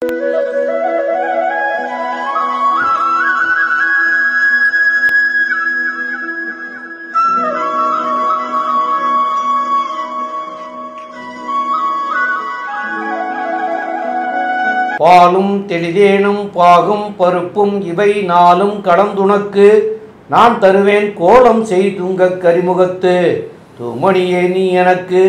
பாலும் தெளிதேனும் பாகும் பருப்பும் இவை நாளும் கடந்துனக்கு நான் தருவேன் கோலம் செய்துங்க கரிமுகத்து தூமணியே நீ எனக்கு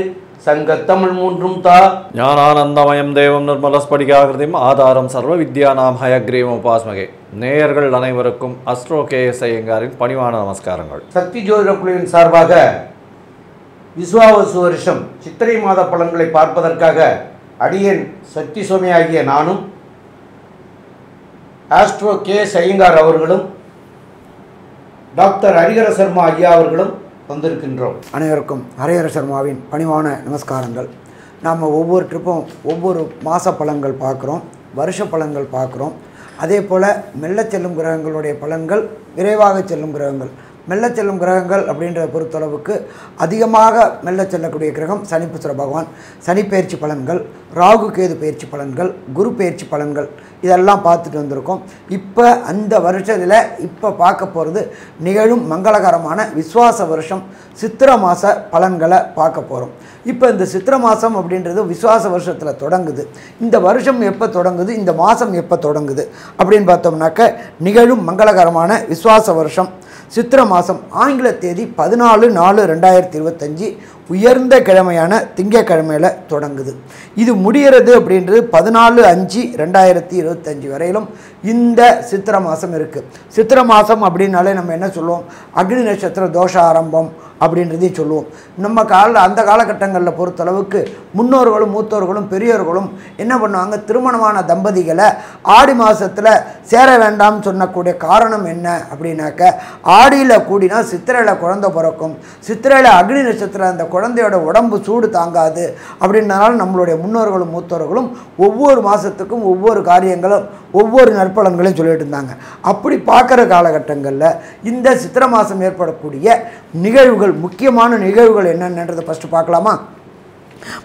சங்கத்தமிழ் மூன்றும் தா. ஞானானந்தமயம் தேவம் நிர்மலஸ்படிகாகிருதிம் ஆதாரம் சர்வ வித்யா நாம் ஹயக்ரீவம் உபாஸ்மகே. நேயர்கள் அனைவருக்கும் அஸ்ட்ரோ கேஎஸ் ஐயங்காரின் பணிவான நமஸ்காரங்கள். சக்தி ஜோதிட குழுவின் சார்பாக விஸ்வாவசு வருஷம் சித்திரை மாத பலன்களை பார்ப்பதற்காக அடியேன் சக்தி சுவாமி ஆகிய நானும் ஆஸ்ட்ரோ கேஎஸ் ஐயங்கார் அவர்களும் டாக்டர் ஹரிஹர சர்மா ஐயா அவர்களும் வந்திருக்கின்றோம். அனைவருக்கும் ஹரிஹர சர்மாவின் பணிவான நமஸ்காரங்கள். நாம் ஒவ்வொரு ட்ரிப்பும் ஒவ்வொரு மாத பலன்கள் பார்க்குறோம், வருஷ பலன்கள் பார்க்குறோம். அதே போல் மெல்ல செல்லும் கிரகங்களுடைய பலன்கள், விரைவாக செல்லும் கிரகங்கள். மெல்ல செல்லும் கிரகங்கள் அப்படின்றத பொறுத்தளவுக்கு அதிகமாக மெல்ல செல்லக்கூடிய கிரகம் சனிப்புத்திர பகவான். சனி பயிற்சி பலன்கள், ராகு கேது பயிற்சி பலன்கள், குரு பயிற்சி பலன்கள் இதெல்லாம் பார்த்துட்டு வந்திருக்கோம். இப்போ அந்த வருஷத்தில் இப்போ பார்க்க போகிறது நிகழும் மங்களகரமான விஸ்வாச வருஷம் சித்திர மாத பலன்களை பார்க்க போகிறோம். இப்போ இந்த சித்திர மாதம் அப்படின்றது விஸ்வாச வருஷத்தில் தொடங்குது. இந்த வருஷம் எப்போ தொடங்குது, இந்த மாதம் எப்போ தொடங்குது அப்படின்னு பார்த்தோம்னாக்க நிகழும் மங்களகரமான விஸ்வாச வருஷம் சித்திர மாதம் ஆங்கில தேதி 14/4/2025 உயர்ந்த கிழமையான திங்கக்கிழமையில் தொடங்குது. இது முடிகிறது அப்படின்றது 14/5/2025 வரையிலும் இந்த சித்திர மாதம் இருக்குது. சித்திர மாதம் அப்படின்னாலே நம்ம என்ன சொல்லுவோம், அக்னி நட்சத்திர தோஷ ஆரம்பம் அப்படின்றதையும் சொல்லுவோம். நம்ம அந்த காலகட்டங்களில் பொறுத்தளவுக்கு முன்னோர்களும் மூத்தோர்களும் பெரியோர்களும் என்ன பண்ணுவாங்க, திருமணமான தம்பதிகளை ஆடி மாதத்தில் சேர வேண்டாம்னு சொன்னக்கூடிய காரணம் என்ன அப்படின்னாக்க, ஆடியில் கூடினா சித்திரையில் குழந்தை பிறக்கும், சித்திரையில் அக்னி நட்சத்திரம் அந்த குழந்தையோட உடம்பு சூடு தாங்காது அப்படின்றனால நம்மளுடைய முன்னோர்களும் மூத்தோர்களும் ஒவ்வொரு மாதத்துக்கும் ஒவ்வொரு காரியங்களும் ஒவ்வொரு நற்பலன்களையும் சொல்லிட்டு இருந்தாங்க. அப்படி பார்க்குற காலகட்டங்களில் இந்த சித்திர மாதம் ஏற்படக்கூடிய நிகழ்வுகள், முக்கியமான நிகழ்வுகள் என்னென்னன்றதை ஃபஸ்ட்டு பார்க்கலாமா?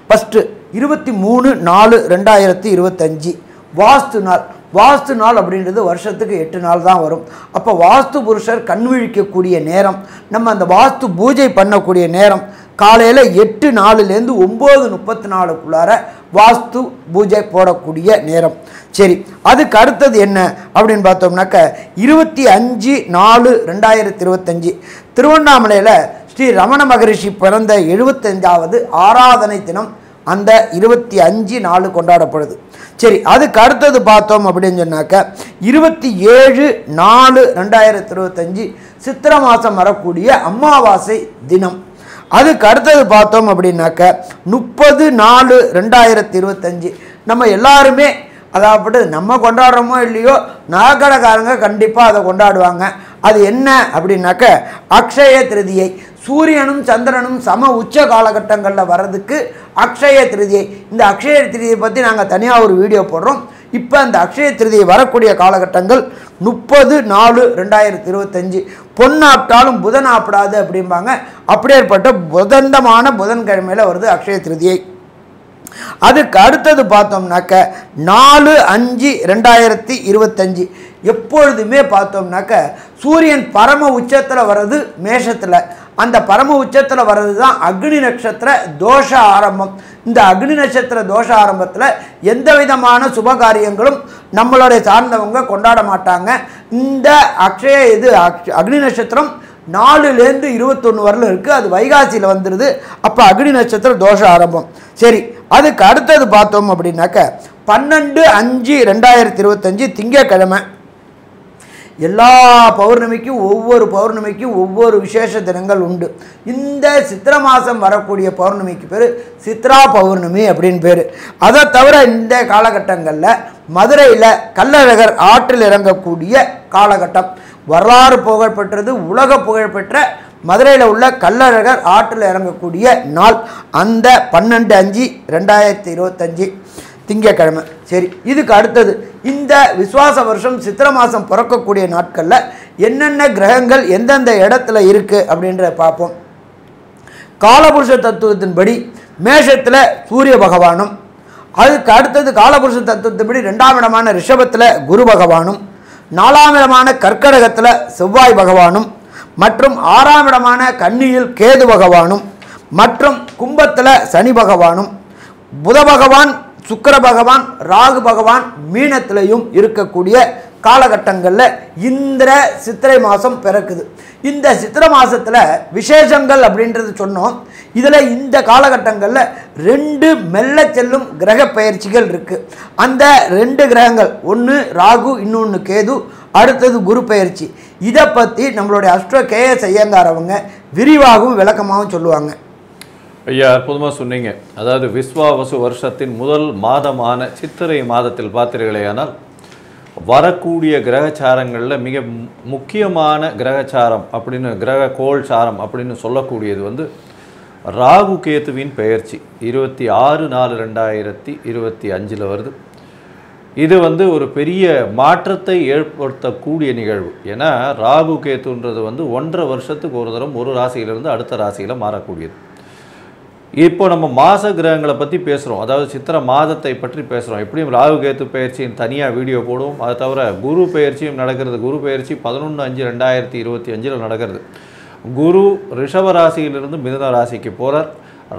ஃபஸ்ட்டு 23/4/2025 வாஸ்து நாள். வாஸ்து நாள் அப்படின்றது வருஷத்துக்கு 8 நாள் தான் வரும். அப்போ வாஸ்து புருஷர் கண் விழிக்கக்கூடிய நேரம், நம்ம அந்த வாஸ்து பூஜை பண்ணக்கூடிய நேரம் காலையில் 8:04 9:34 வாஸ்து பூஜை போடக்கூடிய நேரம். சரி, அதுக்கு அடுத்தது என்ன அப்படின்னு பார்த்தோம்னாக்க 25/4/2025 திருவண்ணாமலையில் ஸ்ரீ ரமண மகரிஷி பிறந்த 75வது ஆராதனை தினம் அந்த 25/4 கொண்டாடப்படுது. சரி, அதுக்கு அடுத்தது பார்த்தோம் அப்படின்னு சொன்னாக்க 27/4/2025 சித்திர மாதம் வரக்கூடிய அமாவாசை தினம். அதுக்கு அடுத்தது பார்த்தோம் அப்படின்னாக்க 30/4/2025 நம்ம எல்லாருமே, அதாவது நம்ம கொண்டாடுறோமோ இல்லையோ நகைக்கடைக்காரங்க கண்டிப்பாக அதை கொண்டாடுவாங்க. அது என்ன அப்படின்னாக்க அக்ஷய திருதியை. சூரியனும் சந்திரனும் சம உச்ச காலகட்டங்களில் வர்றதுக்கு அக்ஷய திருதியை. இந்த அக்ஷய திருதியை பற்றி நாங்கள் தனியாக ஒரு வீடியோ போடுறோம். இப்போ அந்த அக்ஷய திருதியை வரக்கூடிய காலகட்டங்கள் 30/4/2025. பொன்னாப்டாலும் புதன் ஆப்பிடாது அப்படிம்பாங்க. அப்படியேற்பட்ட புதந்தமான புதன்கிழமையில் வருது அக்ஷய திருதியை. அதுக்கு அடுத்தது பார்த்தோம்னாக்க 4/5/2025 எப்பொழுதுமே பார்த்தோம்னாக்க சூரியன் பரம உச்சத்தில் வர்றது மேஷத்தில். அந்த பரம உச்சத்தில் வர்றது தான் அக்னி நட்சத்திர தோஷ ஆரம்பம். இந்த அக்னி நட்சத்திர தோஷ ஆரம்பத்தில் எந்த விதமான சுப காரியங்களும் நம்மளுடைய சார்ந்தவங்க கொண்டாட மாட்டாங்க. இந்த அக்னி நட்சத்திரம் 4-21 வரலும் இருக்குது. அது வைகாசியில் வந்துடுது. அப்போ அக்னி நட்சத்திர தோஷ ஆரம்பம். சரி, அதுக்கு அடுத்தது பார்த்தோம் அப்படின்னாக்க 12/5/2025 திங்கக்கிழமை. எல்லா பௌர்ணமிக்கும் ஒவ்வொரு விசேஷ தினங்கள் உண்டு. இந்த சித்திர மாதம் வரக்கூடிய பௌர்ணமிக்கு பேர் சித்ரா பௌர்ணமி அப்படின்னு பேர். அதை தவிர இந்த காலகட்டங்களில் மதுரையில் கள்ளழகர் ஆற்றில் இறங்கக்கூடிய காலகட்டம். வரலாறு புகழ்பெற்றது, உலக புகழ்பெற்ற மதுரையில் உள்ள கள்ளழகர் ஆற்றில் இறங்கக்கூடிய நாள் அந்த 12/5/2025 திங்கக்கிழமை. சரி, இதுக்கு அடுத்தது இந்த விஸ்வாச வருஷம் சித்திர மாதம் பிறக்கக்கூடிய நாட்களில் என்னென்ன கிரகங்கள் எந்தெந்த இடத்துல இருக்குது அப்படின்றத பார்ப்போம். காலபுருஷ தத்துவத்தின்படி மேஷத்தில் சூரிய பகவானும், அதுக்கு அடுத்தது காலபுருஷ தத்துவத்தைப்படி 2ஆம் இடமான ரிஷபத்தில் குரு பகவானும், 4ஆம் இடமான கர்க்கடகத்தில் செவ்வாய் பகவானும், மற்றும் 6ஆம் இடமான கன்னியில் கேது பகவானும், மற்றும் கும்பத்தில் சனி பகவானும், புத பகவான், சுக்கிர பகவான், ராகு பகவான் மீனத்திலையும் இருக்கக்கூடிய காலகட்டங்களில் இந்த சித்திரை மாதம் பிறக்குது. இந்த சித்திரை மாதத்தில் விசேஷங்கள் அப்படின்றது சொன்னோம். இதில் இந்த காலகட்டங்களில் 2 மெல்ல செல்லும் கிரக பயிற்சிகள் இருக்குது. அந்த 2 கிரகங்கள், ஒன்று ராகு, இன்னொன்று கேது, அடுத்தது குரு பயிற்சி. இதை பற்றி நம்மளுடைய அஸ்ட்ரோ கேஎஸ் ஐயங்கார் அவங்க விரிவாகவும் விளக்கமாகவும் சொல்லுவாங்க. ஐயா, அற்புதமாக சொன்னீங்க. அதாவது விஸ்வாவசு வருஷத்தின் முதல் மாதமான சித்திரை மாதத்தில் பார்த்தீர்களேயானால் வரக்கூடிய கிரகச்சாரங்களில் மிக முக்கியமான கிரகச்சாரம் அப்படின்னு, கிரக கோள் சாரம் அப்படின்னு சொல்லக்கூடியது வந்து ராகு கேத்துவின் பெயர்ச்சி 26/4/2025 வருது. இது வந்து ஒரு பெரிய மாற்றத்தை ஏற்படுத்தக்கூடிய நிகழ்வு. ஏன்னா ராகு கேத்துன்றது வந்து 1.5 வருஷத்துக்கு ஒரு தரம் ஒரு ராசியிலிருந்து அடுத்த ராசியில் மாறக்கூடியது. இப்போ நம்ம மாத கிரகங்களை பற்றி பேசுகிறோம், அதாவது சித்திரை மாதத்தை பற்றி பேசுகிறோம். எப்படியும் ராகு கேத்து பயிற்சியின் தனியாக வீடியோ போடுவோம். அதை தவிர குரு பயிற்சியும் நடக்கிறது. குரு பயிற்சி 11/5/2025 நடக்கிறது. குரு ரிஷப ராசியிலிருந்து மிதுன ராசிக்கு போகிறார்.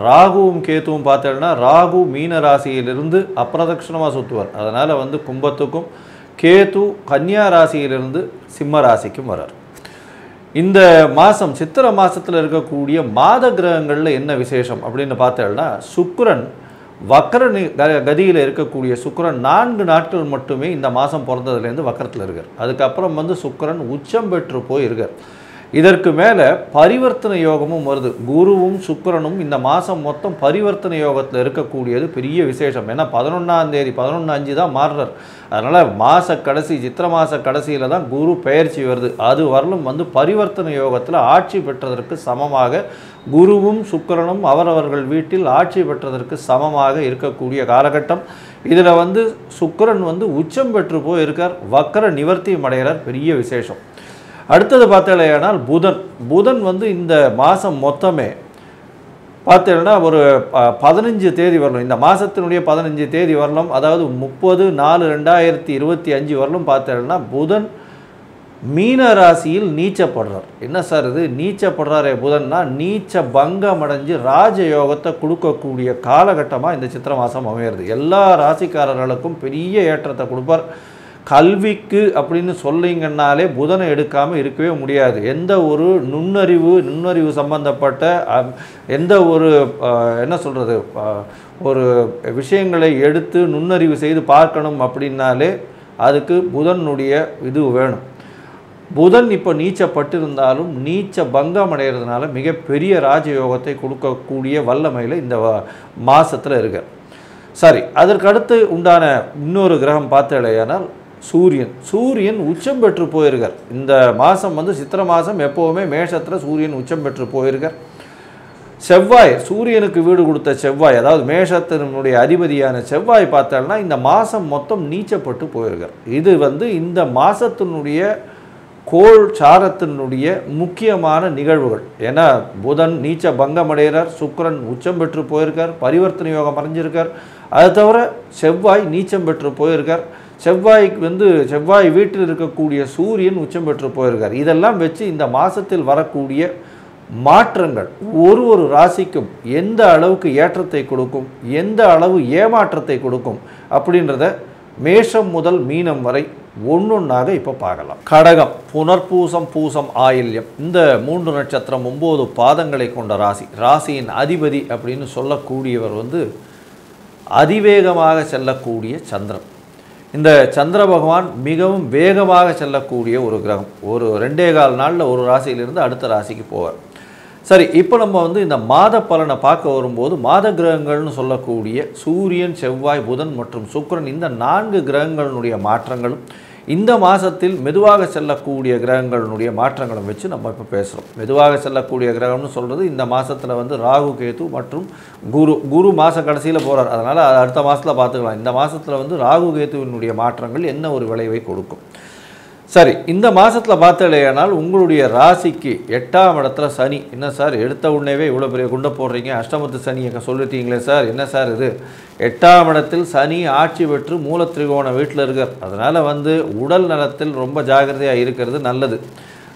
ராகுவும் கேத்துவும் பார்த்தோம்னா ராகு மீன ராசியிலிருந்து அப்பிரதட்சணமாக சுற்றுவார். அதனால் வந்து கும்பத்துக்கும், கேத்து கன்னியா ராசியிலிருந்து சிம்ம ராசிக்கும் வரார். இந்த மாதம் சித்திரை மாதத்தில் இருக்கக்கூடிய மாத கிரகங்களில் என்ன விசேஷம் அப்படின்னு பார்த்தோம்னா, சுக்கிரன் வக்கர கதியில் இருக்கக்கூடிய சுக்கிரன் 4 நாட்கள் மட்டுமே இந்த மாதம் பிறந்ததுலேருந்து வக்கரத்தில் இருக்கார். அதுக்கப்புறம் வந்து சுக்கிரன் உச்சம் பெற்று போய் இருக்கார். இதற்கு மேலே பரிவர்த்தனை யோகமும் வருது. குருவும் சுக்கிரனும் இந்த மாதம் மொத்தம் பரிவர்த்தனை யோகத்தில் இருக்கக்கூடியது பெரிய விசேஷம். ஏன்னா 11ஆம் தேதி 11/5 தான் மாறுறார். அதனால் மாத கடைசி சித்திரை மாத கடைசியில் தான் குரு பெயர்ச்சி வருது. அது வரலும் வந்து பரிவர்த்தனை யோகத்தில் ஆட்சி பெற்றதற்கு சமமாக குருவும் சுக்கிரனும் அவரவர்கள் வீட்டில் ஆட்சி பெற்றதற்கு சமமாக இருக்கக்கூடிய காலகட்டம். இதில் வந்து சுக்கிரன் வந்து உச்சம் பெற்று போயிருக்கார், வக்கர நிவர்த்தியும் அடைகிறார். பெரிய விசேஷம். அடுத்தது பார்த்தீங்கன்னா புதன் வந்து இந்த மாதம் மொத்தமே பார்த்தீங்கன்னா ஒரு 15 தேதி வரலும், இந்த மாதத்தினுடைய 15 தேதி வரலும், அதாவது 30/4/2025 வரலும் பார்த்தீங்கன்னா புதன் மீன ராசியில் நீச்சப்படுறார். என்ன சார் இது நீச்சப்படுறாரே புதன்னா, நீச்ச பங்கம் அடைஞ்சு ராஜயோகத்தை கொடுக்கக்கூடிய காலகட்டமாக இந்த சித்திரை மாதம் அமையிறது. எல்லா ராசிக்காரர்களுக்கும் பெரிய ஏற்றத்தை கொடுப்பார். கல்விக்கு அப்படின்னு சொல்லிங்கன்னாலே புதனை எடுக்காமல் இருக்கவே முடியாது. எந்த ஒரு நுண்ணறிவு சம்பந்தப்பட்ட எந்த ஒரு என்ன சொல்கிறது ஒரு விஷயங்களை எடுத்து நுண்ணறிவு செய்து பார்க்கணும் அப்படின்னாலே அதுக்கு புதனுடைய இது வேணும். புதன் இப்போ நீச்சப்பட்டிருந்தாலும் நீச்ச பங்கம் அடைகிறதுனால மிகப்பெரிய ராஜயோகத்தை கொடுக்கக்கூடிய வல்லமையில் இந்த மாதத்தில் இருக்க. சரி, அதற்கடுத்து உண்டான இன்னொரு கிரகம் பார்த்தேனால் சூரியன் உச்சம் பெற்று போயிருக்கார். இந்த மாதம் வந்து சித்திரை மாதம் எப்போவுமே மேஷத்தில் சூரியன் உச்சம் பெற்று போயிருக்கார். செவ்வாய், சூரியனுக்கு வீடு கொடுத்த செவ்வாய், அதாவது மேஷத்தினுடைய அதிபதியான செவ்வாய் பார்த்தோம்னா இந்த மாதம் மொத்தம் நீச்சப்பட்டு போயிருக்கார். இது வந்து இந்த மாதத்தினுடைய கோள் சாரத்தினுடைய முக்கியமான நிகழ்வுகள். ஏன்னா புதன் நீச்ச பங்கம் அடைகிறார், சுக்கிரன் உச்சம் பெற்று போயிருக்கார், பரிவர்த்தனை யோகம் அடைஞ்சிருக்கார். அது தவிர செவ்வாய் நீச்சம் பெற்று போயிருக்கார். செவ்வாய் வீட்டில் இருக்கக்கூடிய சூரியன் உச்சம் பெற்று போயிருக்கார். இதெல்லாம் வச்சு இந்த மாதத்தில் வரக்கூடிய மாற்றங்கள் ஒரு ராசிக்கும் எந்த அளவுக்கு ஏற்றத்தை கொடுக்கும், எந்த அளவு ஏமாற்றத்தை கொடுக்கும் அப்படின்றத மேஷம் முதல் மீனம் வரை ஒன்னொன்னாக இப்போ பார்க்கலாம். கடகம், புனர்பூசம், பூசம், ஆயில்யம், இந்த 3 நட்சத்திரம் 9 பாதங்களை கொண்ட ராசியின் அதிபதி அப்படின்னு சொல்லக்கூடியவர் வந்து அதிவேகமாக செல்லக்கூடிய சந்திரன். இந்த சந்திர பகவான் மிகவும் வேகமாக செல்லக்கூடிய ஒரு கிரகம். ஒரு 2.25 நாளில் ஒரு ராசியிலிருந்து அடுத்த ராசிக்கு போவார். சரி, இப்போ நம்ம வந்து இந்த மாத பலனை பார்க்க வரும்போது மாத கிரகங்கள்னு சொல்லக்கூடிய சூரியன், செவ்வாய், புதன் மற்றும் சுக்கிரன், இந்த 4 கிரகங்களுடைய மாற்றங்களும் இந்த மாதத்தில் மெதுவாக செல்லக்கூடிய கிரகங்களுடைய மாற்றங்களும் வச்சு நம்ம இப்போ பேசுகிறோம். மெதுவாக செல்லக்கூடிய கிரகம்னு சொல்கிறது இந்த மாதத்தில் வந்து ராகு கேது மற்றும் குரு மாத கடைசியில் போகிறார். அதனால் அடுத்த மாதத்தில் பார்த்துக்கலாம். இந்த மாதத்தில் வந்து ராகு கேத்துவினுடைய மாற்றங்கள் என்ன ஒரு விளைவை கொடுக்கும். சரி, இந்த மாதத்தில் பார்த்தலையானால் உங்களுடைய ராசிக்கு 8ஆம் இடத்துல சனி. என்ன சார் எடுத்த உடனேவே இவ்வளோ பெரிய குண்டை போடுறீங்க, அஷ்டமத்து சனியை சொல்லிட்டீங்களே சார், என்ன சார் இது? 8ஆம் இடத்தில் சனி ஆட்சி பெற்று மூலத்திரிகோண வீட்டில் இருக்கார். அதனால் உடல் நலத்தில் ரொம்ப ஜாகிரதையாக இருக்கிறது நல்லது.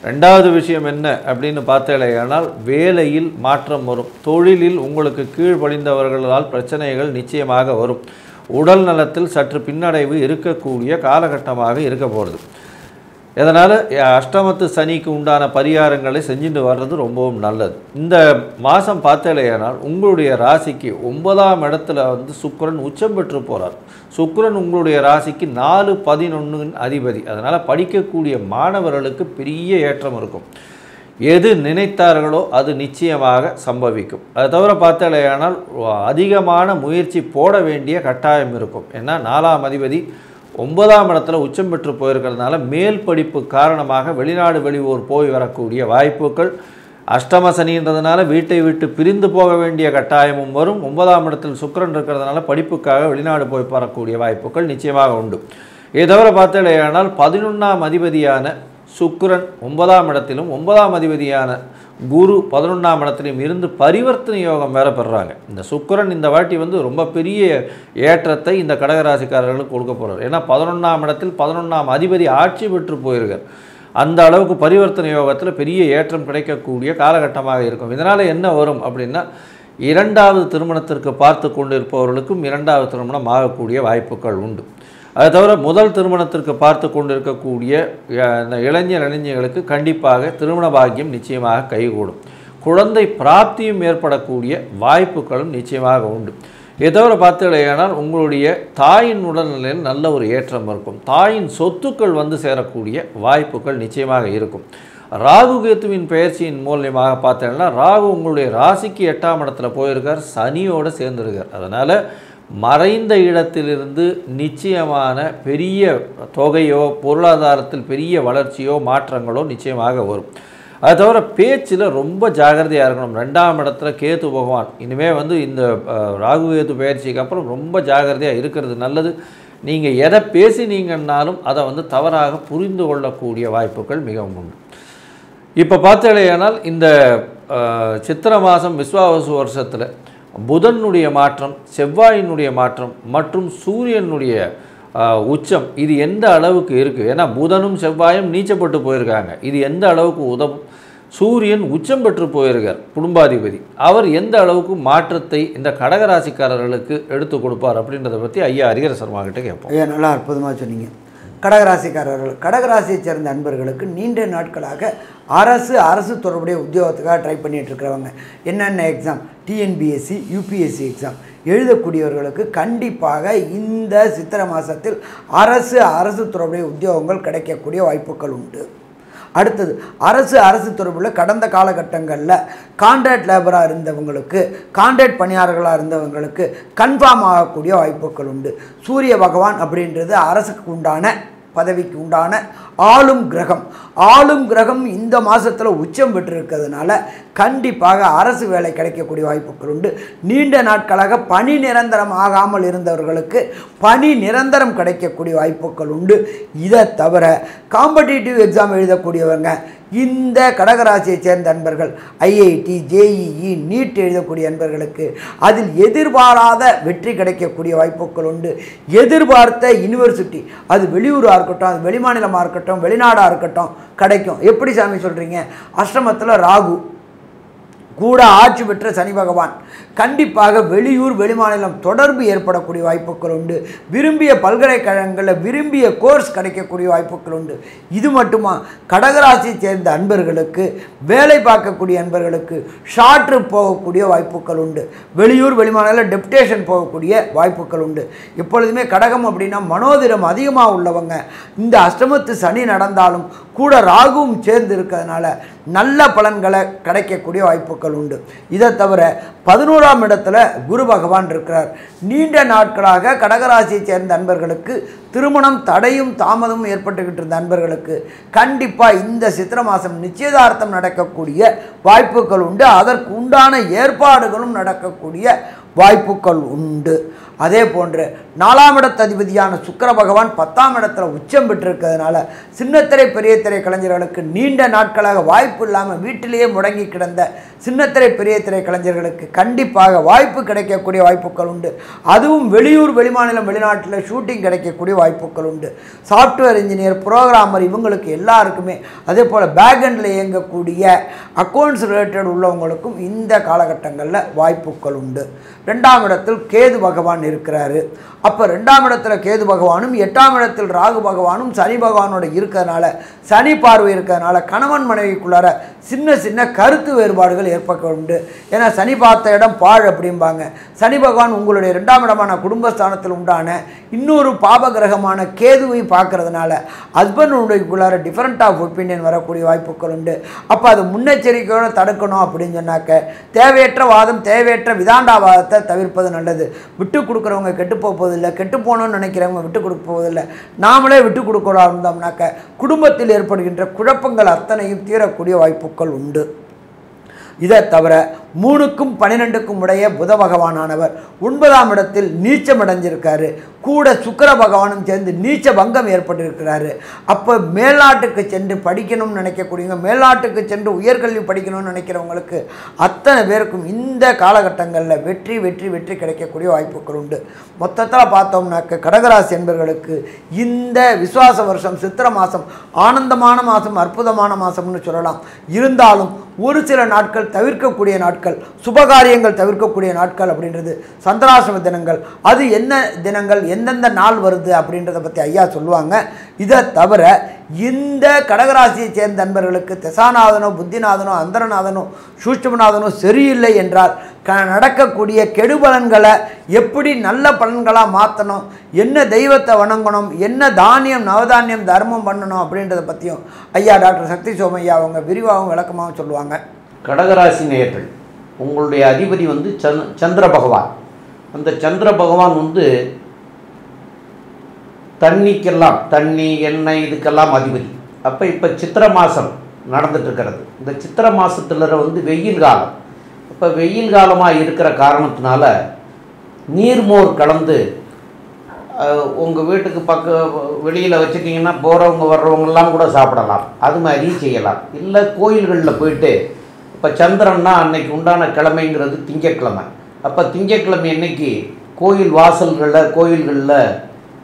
ரெண்டாவது விஷயம் என்ன அப்படின்னு பார்த்தலையானால் வேலையில் மாற்றம் வரும். தொழிலில் உங்களுக்கு கீழ்ப்படிந்தவர்களால் பிரச்சனைகள் நிச்சயமாக வரும். உடல் நலத்தில் சற்று பின்னடைவு இருக்கக்கூடிய காலகட்டமாக இருக்க போகிறது. இதனால் அஷ்டமத்து சனிக்கு உண்டான பரிகாரங்களை செஞ்சுட்டு வர்றது ரொம்பவும் நல்லது. இந்த மாதம் பார்த்தலையானால் உங்களுடைய ராசிக்கு 9ஆம் இடத்துல சுக்கிரன் உச்சம் பெற்று போகிறார். சுக்கிரன் உங்களுடைய ராசிக்கு 4-11 அதிபதி. அதனால் படிக்கக்கூடிய மாணவர்களுக்கு பெரிய ஏற்றம் இருக்கும். எது நினைத்தார்களோ அது நிச்சயமாக சம்பவிக்கும். அதை தவிர பார்த்தலையானால் அதிகமான முயற்சி போட வேண்டிய கட்டாயம் இருக்கும். ஏன்னா 4ஆம் அதிபதி 9ஆம் இடத்துல உச்சம் பெற்று போயிருக்கிறதுனால மேல் படிப்பு காரணமாக வெளிநாடு வெளியூர் போய் வரக்கூடிய வாய்ப்புகள், அஷ்டம சனின்றதுனால வீட்டை விட்டு பிரிந்து போக வேண்டிய கட்டாயமும் வரும். 9ஆம் இடத்தில் சுக்கிரன் இருக்கிறதுனால படிப்புக்காக வெளிநாடு போய் வரக்கூடிய வாய்ப்புகள் நிச்சயமாக உண்டு. இதை தவிர பார்த்தலையானால் 11ஆம் அதிபதியான சுக்கிரன் 9ஆம் இடத்திலும் 9ஆம் அதிபதியான குரு 11ஆம் இடத்திலும் இருந்து பரிவர்த்தனை யோகம் வேற பெறுறாங்க. இந்த சுக்கிரன் இந்த வாட்டி ரொம்ப பெரிய ஏற்றத்தை இந்த கடகராசிக்காரர்களுக்கு கொடுக்க போகிறார். ஏன்னா 11ஆம் இடத்தில் 11ஆம் அதிபதி ஆட்சி பெற்று போயிருக்கார். அந்த அளவுக்கு பரிவர்த்தனை யோகத்தில் பெரிய ஏற்றம் கிடைக்கக்கூடிய காலகட்டமாக இருக்கும். இதனால் என்ன வரும் அப்படின்னா, 2வது திருமணத்திற்கு பார்த்து கொண்டு இருப்பவர்களுக்கும் 2வது திருமணம் ஆகக்கூடிய வாய்ப்புகள் உண்டு. அதை தவிர முதல் திருமணத்திற்கு பார்த்து கொண்டிருக்கக்கூடிய இளைஞர்களுக்கு கண்டிப்பாக திருமண பாக்கியம் நிச்சயமாக கைகூடும். குழந்தை பிராப்தியும் ஏற்படக்கூடிய வாய்ப்புகளும் நிச்சயமாக உண்டு. இதை தவிர பார்த்தீங்கன்னா உங்களுடைய தாயின் உடல்நிலையில் நல்ல ஒரு ஏற்றம் இருக்கும். தாயின் சொத்துக்கள் சேரக்கூடிய வாய்ப்புகள் நிச்சயமாக இருக்கும். ராகு கேத்துவின் பெயர்ச்சியின் மூலமாக பார்த்தீங்கன்னா ராகு உங்களுடைய ராசிக்கு 8ஆம் இடத்துல போயிருக்கார், சனியோடு சேர்ந்துருக்கார். அதனால் மறைந்த இடத்திலிருந்து நிச்சயமான பெரிய தொகையோ பொருளாதாரத்தில் பெரிய வளர்ச்சியோ மாற்றங்களோ நிச்சயமாக வரும். அது தவிர பேச்சில் ரொம்ப ஜாகிரதையாக இருக்கணும். 2ஆம் இடத்துல கேத்து பகவான் இனிமேல் இந்த ராகு கேத்து பயிற்சிக்கு அப்புறம் ரொம்ப ஜாகிரதையாக இருக்கிறது நல்லது. நீங்கள் எதை பேசினீங்கன்னாலும் அதை தவறாக புரிந்து கொள்ளக்கூடிய வாய்ப்புகள் மிகவும் உண்டு. இப்போ பார்த்தீங்கன்னா இந்த சித்திரை மாதம் விஸ்வாவசு வருஷத்தில் புதனுடைய மாற்றம், செவ்வாயினுடைய மாற்றம் மற்றும் சூரியனுடைய உச்சம் இது எந்த அளவுக்கு இருக்குது? ஏன்னா புதனும் செவ்வாயும் நீச்சப்பட்டு போயிருக்காங்க. இது எந்த அளவுக்கு உதவும்? சூரியன் உச்சம் பெற்று போயிருக்கார், குடும்பாதிபதி. அவர் எந்த அளவுக்கு மாற்றத்தை இந்த கடகராசிக்காரர்களுக்கு எடுத்து கொடுப்பார் அப்படின்றத பற்றி ஐயா ஹரிஹர சர்மா கிட்ட கேட்போம். ஐயா நல்லா அற்புதமாக சொன்னீங்க. கடகராசிக்காரர்கள், கடகராசியை சேர்ந்த அன்பர்களுக்கு நீண்ட நாட்களாக அரசு தொடர்புடைய உத்தியோகத்துக்காக ட்ரை பண்ணிகிட்டு இருக்கிறவங்க, என்னென்ன எக்ஸாம், டிஎன்பிஎஸ்சி, யூபிஎஸ்சி எக்ஸாம் எழுதக்கூடியவர்களுக்கு கண்டிப்பாக இந்த சித்திரை மாதத்தில் அரசு தொடர்புடைய உத்தியோகங்கள் கிடைக்கக்கூடிய வாய்ப்புகள் உண்டு. அடுத்தது அரசு தொடர்பில் கடந்த காலகட்டங்களில் கான்ட்ராக்ட் லேபராக இருந்தவங்களுக்கு, கான்ட்ராக்ட் பணியாளர்களாக இருந்தவங்களுக்கு கன்ஃபார்ம் ஆகக்கூடிய வாய்ப்புகள் உண்டு. சூரிய பகவான் அப்படின்றது அரசுக்கு உண்டான பதவிக்கு உண்டான ஆளும் கிரகம் இந்த மாதத்தில் உச்சம் பெற்றிருக்கிறதுனால கண்டிப்பாக அரசு வேலை கிடைக்கக்கூடிய வாய்ப்புகள் உண்டு. நீண்ட நாட்களாக பணி நிரந்தரம் ஆகாமல் இருந்தவர்களுக்கு பணி நிரந்தரம் கிடைக்கக்கூடிய வாய்ப்புகள் உண்டு. இதை தவிர காம்படிட்டிவ் எக்ஸாம் எழுதக்கூடியவங்க, இந்த கடகராசியை சேர்ந்த அன்பர்கள், ஐஐடி, ஜேஇஇ, நீட் எழுதக்கூடிய அன்பர்களுக்கு அதில் எதிர்பாராத வெற்றி கிடைக்கக்கூடிய வாய்ப்புகள் உண்டு. எதிர்பார்த்த யூனிவர்சிட்டி, அது வெளியூராக இருக்கட்டும், அது வெளிமாநிலமாக இருக்கட்டும், வெளிநாடாக இருக்கட்டும் கிடைக்கும். எப்படி சாமி சொல்கிறீங்க? அஷ்டமத்தில் ராகு கூட ஆட்சி பெற்ற சனி பகவான், கண்டிப்பாக வெளியூர் வெளிமாநிலம் தொடர்பு ஏற்படக்கூடிய வாய்ப்புகள் உண்டு. விரும்பிய பல்கலைக்கழகங்களில் விரும்பிய கோர்ஸ் கிடைக்கக்கூடிய வாய்ப்புகள் உண்டு. இது மட்டுமா, கடகராசியை சேர்ந்த அன்பர்களுக்கு, வேலை பார்க்கக்கூடிய அன்பர்களுக்கு ஷார்ட் ட்ரிப் போகக்கூடிய வாய்ப்புகள் உண்டு. வெளியூர் வெளிமாநில டெப்டேஷன் போகக்கூடிய வாய்ப்புகள் உண்டு. எப்பொழுதுமே கடகம் அப்படின்னா மனோதிரம் அதிகமாக உள்ளவங்க. இந்த அஷ்டமத்து சனி நடந்தாலும் கூட ராகுவும் சேர்ந்து இருக்கிறதுனால நல்ல பலன்களை கிடைக்கக்கூடிய வாய்ப்புகள் உண்டு. இதை தவிர 11ஆம் இடத்துல குரு பகவான் இருக்கிறார். நீண்ட நாட்களாக கடகராசியை சேர்ந்த அன்பர்களுக்கு திருமணம் தடையும் தாமதமும் ஏற்பட்டுக்கிட்டு இருந்த அன்பர்களுக்கு கண்டிப்பாக இந்த சித்திரை மாதம் நிச்சயதார்த்தம் நடக்கக்கூடிய வாய்ப்புகள் உண்டு. அதற்கு உண்டான ஏற்பாடுகளும் நடக்கக்கூடிய வாய்ப்புகள் உண்டு. அதே போன்று 4ஆம் இடத்து அதிபதியான சுக்கிர பகவான் 10ஆம் இடத்துல உச்சம் பெற்றிருக்கிறதுனால சின்னத்திரை பெரிய திரை கலைஞர்களுக்கு நீண்ட நாட்களாக வாய்ப்பு இல்லாமல் வீட்டிலேயே முடங்கி கிடந்த சின்னத்திரை பெரிய திரை கலைஞர்களுக்கு கண்டிப்பாக வாய்ப்பு கிடைக்கக்கூடிய வாய்ப்புகள் உண்டு. அதுவும் வெளியூர் வெளிமாநிலம் வெளிநாட்டில் ஷூட்டிங் கிடைக்கக்கூடிய வாய்ப்புகள் உண்டு. சாஃப்ட்வேர் இன்ஜினியர், புரோகிராமர் இவங்களுக்கு எல்லாருக்குமே, அதே போல் பேக்எண்டில் இயங்கக்கூடிய அக்கௌண்ட்ஸ் ரிலேட்டட் உள்ளவங்களுக்கும் இந்த காலகட்டங்களில் வாய்ப்புகள் உண்டு. 2ஆம் இடத்தில் கேது பகவான் இருக்கிறாரு. அப்போ 2ஆம் இடத்துல கேது பகவானும் 8ஆம் இடத்தில் ராகு பகவானும் சனி பகவானோட இருக்கிறதுனால, சனி பார்வை இருக்கிறதுனால கணவன் மனைவிக்குள்ளார சின்ன சின்ன கருத்து வேறுபாடுகள் ஏற்பட உண்டு. ஏன்னா சனி பார்த்த இடம் பாழ் அப்படிம்பாங்க. சனி பகவான் உங்களுடைய 2ஆம் இடமான குடும்பஸ்தானத்தில் உண்டான இன்னொரு பாப கிரகமான கேதுவை பார்க்கறதுனால ஹஸ்பண்டுக்குள்ளார டிஃபரெண்ட் ஆஃப் ஒப்பீனியன் வரக்கூடிய வாய்ப்புகள் உண்டு. அப்போ அது முன்னெச்சரிக்கையோடு தடுக்கணும் அப்படின்னு சொன்னாக்க தேவையற்ற வாதம், தேவையற்ற விதாண்டாவாதத்தை தவிர்ப்பது நல்லது. விட்டு கொடுக்குறவங்க கெட்டு போவதில்லை, கெட்டு போகணும்னு நினைக்கிறவங்க விட்டு கொடுக்க போவதில்லை. நாமளே விட்டு கொடுக்கலாம் இருந்தோம்னாக்க குடும்பத்தில் ஏற்படுகின்ற குழப்பங்கள் அத்தனையும் தீரக்கூடிய வாய்ப்புகள் உண்டு. இதை தவிர 3க்கும் 12க்கும் உடைய புத பகவானானவர் 9ஆம் இடத்தில் நீச்சம் அடைஞ்சிருக்காரு. கூட சுக்கிர பகவானும் சேர்ந்து நீச்ச பங்கம் ஏற்பட்டிருக்கிறாரு. அப்போ மேல்நாட்டுக்கு சென்று படிக்கணும்னு நினைக்கக்கூடியவங்க, மேல்நாட்டுக்கு சென்று உயர்கல்வி படிக்கணும்னு நினைக்கிறவங்களுக்கு அத்தனை பேருக்கும் இந்த காலகட்டங்களில் வெற்றி வெற்றி வெற்றி கிடைக்கக்கூடிய வாய்ப்புகள் உண்டு. மொத்தத்தில் பார்த்தோம்னாக்க கடகராசி என்பவர்களுக்கு இந்த விசுவாச வருஷம் சித்திர மாதம் ஆனந்தமான மாதம், அற்புதமான மாதம்னு சொல்லலாம். இருந்தாலும் ஒரு சில நாட்கள் தவிர்க்கக்கூடிய நாட்கள், சுபகாரியங்கள் தவிர்க்கக்கூடிய நாட்கள் அப்படின்றது சந்திராசிரம தினங்கள். அது என்ன தினங்கள், எந்தெந்த நாள் வருது அப்படின்றத பற்றி ஐயா சொல்லுவாங்க. இதை தவிர இந்த கடகராசியை சேர்ந்த நண்பர்களுக்கு தசாநாதனோ புத்திநாதனோ அந்தரநாதனோ சூட்சுமநாதனோ சரியில்லை என்றால் நடக்கக்கூடிய கெடுபலன்களை எப்படி நல்ல பலன்களாக மாற்றணும், என்ன தெய்வத்தை வணங்கணும், என்ன தானியம் நவதானியம் தர்மம் பண்ணணும் அப்படின்றத பற்றியும் ஐயா டாக்டர் சக்தி சோமையா அவங்க விரிவாகவும் விளக்கமாகவும் சொல்லுவாங்க. கடகராசி நேயர்கள், உங்களுடைய அதிபதி வந்து சந்திர பகவான். அந்த சந்திர பகவான் வந்து தண்ணிக்கெல்லாம், தண்ணி எண்ணெய் இதுக்கெல்லாம் அதிபதி. அப்போ இப்போ சித்திரை மாதம் நடந்துட்டுருக்கிறது. இந்த சித்திரை மாதத்தில் வந்து வெயில் காலம். இப்போ வெயில் காலமாக இருக்கிற காரணத்தினால நீர்மோர் கலந்து உங்கள் வீட்டுக்கு வெளியில் வச்சுட்டிங்கன்னா போகிறவங்க வர்றவங்கெல்லாம் கூட சாப்பிடலாம். அது மாதிரி செய்யலாம். இல்லை கோயில்களில் போயிட்டு, இப்போ சந்திரன்னா அன்னைக்கு உண்டான கிழமைங்கிறது திங்கட்கிழமை. அப்போ திங்கட்கிழமை அன்னைக்கு கோயில் வாசல்களில் கோயில்களில்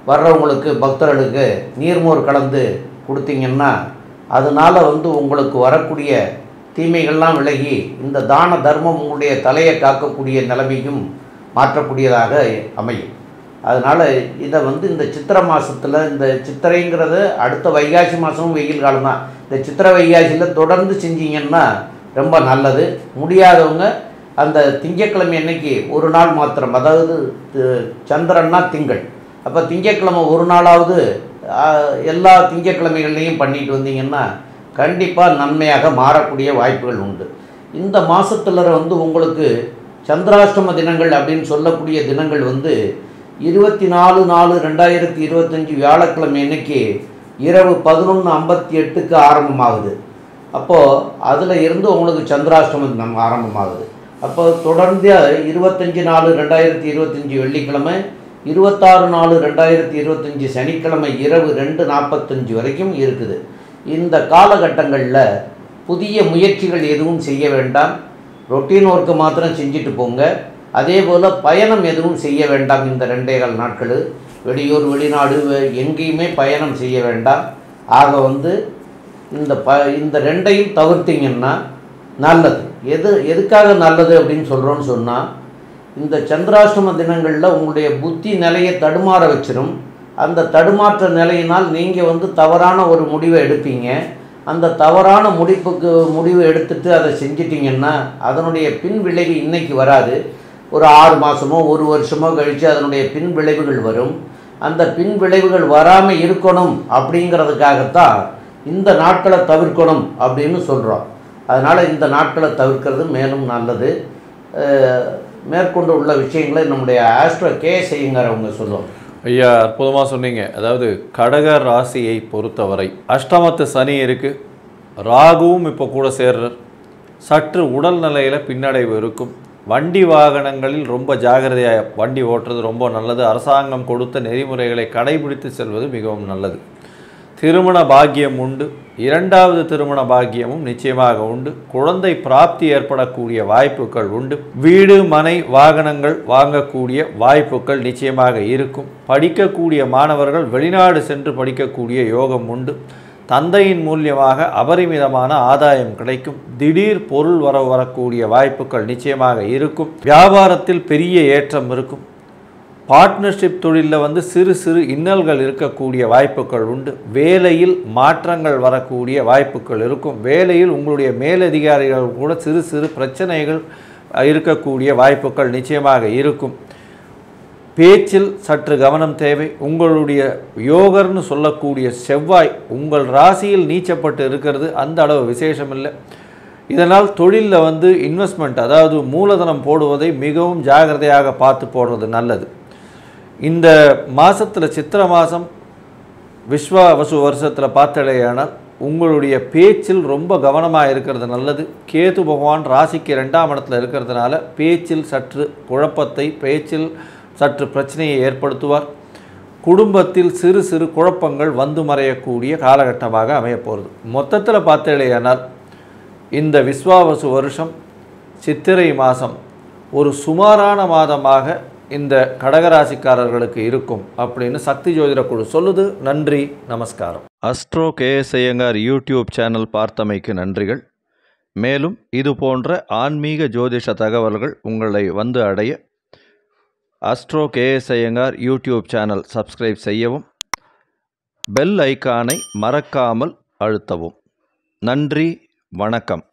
வர்றவங்களுக்கு பக்தர்களுக்கு நீர்மோர் கலந்து கொடுத்தீங்கன்னா அதனால் வந்து உங்களுக்கு வரக்கூடிய தீமைகள்லாம் விலகி இந்த தான தர்மம் உங்களுடைய தலையை காக்கக்கூடிய நிலைமையும் மாற்றக்கூடியதாக அமையும். அதனால் இதை வந்து இந்த சித்திரை மாதத்தில், இந்த சித்திரைங்கிறது அடுத்த வைகாசி மாதமும் வெயில் காலம் தான். இந்த சித்திரை வைகாசியில் தொடர்ந்து செஞ்சீங்கன்னா ரொம்ப நல்லது. முடியாதவங்க அந்த திங்கட்கிழமை அன்னைக்கு ஒரு நாள் மாத்திரம், அதாவது சந்திரன்னா திங்கள், அப்போ திங்கட்கிழமை ஒரு நாளாவது எல்லா திங்கட்கிழமைகள்லையும் பண்ணிட்டு வந்தீங்கன்னா கண்டிப்பாக நன்மையாக மாறக்கூடிய வாய்ப்புகள் உண்டு. இந்த மாதத்தில் வந்து உங்களுக்கு சந்திராஷ்டம தினங்கள் அப்படின்னு சொல்லக்கூடிய தினங்கள் வந்து 24/4/2025 வியாழக்கிழமை அன்னைக்கு இரவு 11:58க்கு ஆரம்பமாகுது. அப்போது அதில் இருந்து உங்களுக்கு சந்திராஷ்டம தினம் ஆரம்பமாகுது. அப்போ தொடர்ந்து 25/4/2025 வெள்ளிக்கிழமை, 26/4/2025 சனிக்கிழமை இரவு 2:45 வரைக்கும் இருக்குது. இந்த காலகட்டங்களில் புதிய முயற்சிகள் எதுவும் செய்ய வேண்டாம். ரொட்டீன் ஒர்க்கு மாத்திரம் செஞ்சுட்டு போங்க. அதே போல் பயணம் எதுவும் செய்ய வேண்டாம். இந்த 2.25 நாட்கள் வெளியூர் வெளிநாடு எங்கேயுமே பயணம் செய்ய வேண்டாம். ஆக வந்து இந்த ரெண்டையும் தவிர்த்திங்கன்னா நல்லது. எதுக்காக நல்லது அப்படின்னு சொல்கிறோன்னு சொன்னால், இந்த சந்திராஷ்டம தினங்களில் உங்களுடைய புத்தி நிலையை தடுமாற வச்சிடும். அந்த தடுமாற்ற நிலையினால் நீங்கள் வந்து தவறான ஒரு முடிவை எடுப்பீங்க. அந்த தவறான முடிவு எடுத்துட்டு அதை செஞ்சிட்டிங்கன்னா அதனுடைய பின் விளைவு இன்றைக்கி வராது. ஒரு 6 மாதமோ 1 வருஷமோ கழித்து அதனுடைய பின் விளைவுகள் வரும். அந்த பின் விளைவுகள் வராமல் இருக்கணும் அப்படிங்கிறதுக்காகத்தான் இந்த நாட்களை தவிர்க்கணும் அப்படின்னு சொல்கிறோம். அதனால் இந்த நாட்களை தவிர்க்கிறது மேலும் நல்லது. மேற்கொண்டு உள்ள விஷயங்களை நம்முடைய ஆஸ்ட்ரோ செய்யுங்கிறவங்க சொல்லுவோம். ஐயா, அற்புதமாக சொன்னீங்க. அதாவது கடக ராசியை பொறுத்தவரை அஷ்டமத்து சனி இருக்குது, ராகுவும் இப்போ கூட சேர்றார். சற்று உடல் நிலையில் பின்னடைவு இருக்கும். வண்டி வாகனங்களில் ரொம்ப ஜாகிரதையாக வண்டி ஓட்டுறது ரொம்ப நல்லது. அரசாங்கம் கொடுத்த நெறிமுறைகளை கடைபிடித்து செல்வது மிகவும் நல்லது. திருமண பாக்கியம் உண்டு. இரண்டாவது திருமண பாக்கியமும் நிச்சயமாக உண்டு. குழந்தை பிராப்தி ஏற்படக்கூடிய வாய்ப்புகள் உண்டு. வீடு மனை வாகனங்கள் வாங்கக்கூடிய வாய்ப்புகள் நிச்சயமாக இருக்கும். படிக்கக்கூடிய மாணவர்கள் வெளிநாடு சென்று படிக்கக்கூடிய யோகம் உண்டு. தந்தையின் மூலியமாக அபரிமிதமான ஆதாயம் கிடைக்கும். திடீர் பொருள் வரக்கூடிய வாய்ப்புகள் நிச்சயமாக இருக்கும். வியாபாரத்தில் பெரிய ஏற்றம் இருக்கும். பார்ட்னர்ஷிப் தொழிலில் சிறு சிறு இன்னல்கள் இருக்கக்கூடிய வாய்ப்புகள் உண்டு. வேலையில் மாற்றங்கள் வரக்கூடிய வாய்ப்புகள் இருக்கும். வேலையில் உங்களுடைய மேலதிகாரிகள் கூட சிறு சிறு பிரச்சனைகள் இருக்கக்கூடிய வாய்ப்புகள் நிச்சயமாக இருக்கும். பேச்சில் சற்று கவனம் தேவை. உங்களுடைய யோகர்னு சொல்லக்கூடிய செவ்வாய் உங்கள் ராசியில் நீச்சப்பட்டு இருக்கிறது அந்த அளவு விசேஷம் இல்லை. இதனால் தொழிலில் இன்வெஸ்ட்மெண்ட், அதாவது மூலதனம் போடுவதை மிகவும் ஜாகிரதையாக பார்த்து போடுறது நல்லது. இந்த மாதத்தில் சித்திரை மாதம் விஸ்வாவசு வருஷத்தில் பார்த்தடையானால் உங்களுடைய பேச்சில் ரொம்ப கவனமாக இருக்கிறது நல்லது. கேது பகவான் ராசிக்கு 2ஆம் இடத்துல இருக்கிறதுனால பேச்சில் சற்று குழப்பத்தை, பேச்சில் சற்று பிரச்சனையை ஏற்படுத்துவார். குடும்பத்தில் சிறு சிறு குழப்பங்கள் வந்து மறையக்கூடிய காலகட்டமாக அமையப்போகிறது. மொத்தத்தில் பார்த்தடையானால் இந்த விஸ்வாவசு வருஷம் சித்திரை மாதம் ஒரு சுமாரான மாதமாக இந்த கடகராசிக்காரர்களுக்கு இருக்கும் அப்படின்னு சக்தி ஜோதிட குழு சொல்லுது. நன்றி, நமஸ்காரம். Astro KS Iyengar YouTube channel பார்த்தமைக்கு நன்றிகள். மேலும் இது போன்ற ஆன்மீக ஜோதிஷ தகவல்கள் உங்களை அடைய astro KS Iyengar YouTube channel subscribe செய்யவும், பெல் ஐக்கானை மறக்காமல் அழுத்தவும். நன்றி, வணக்கம்.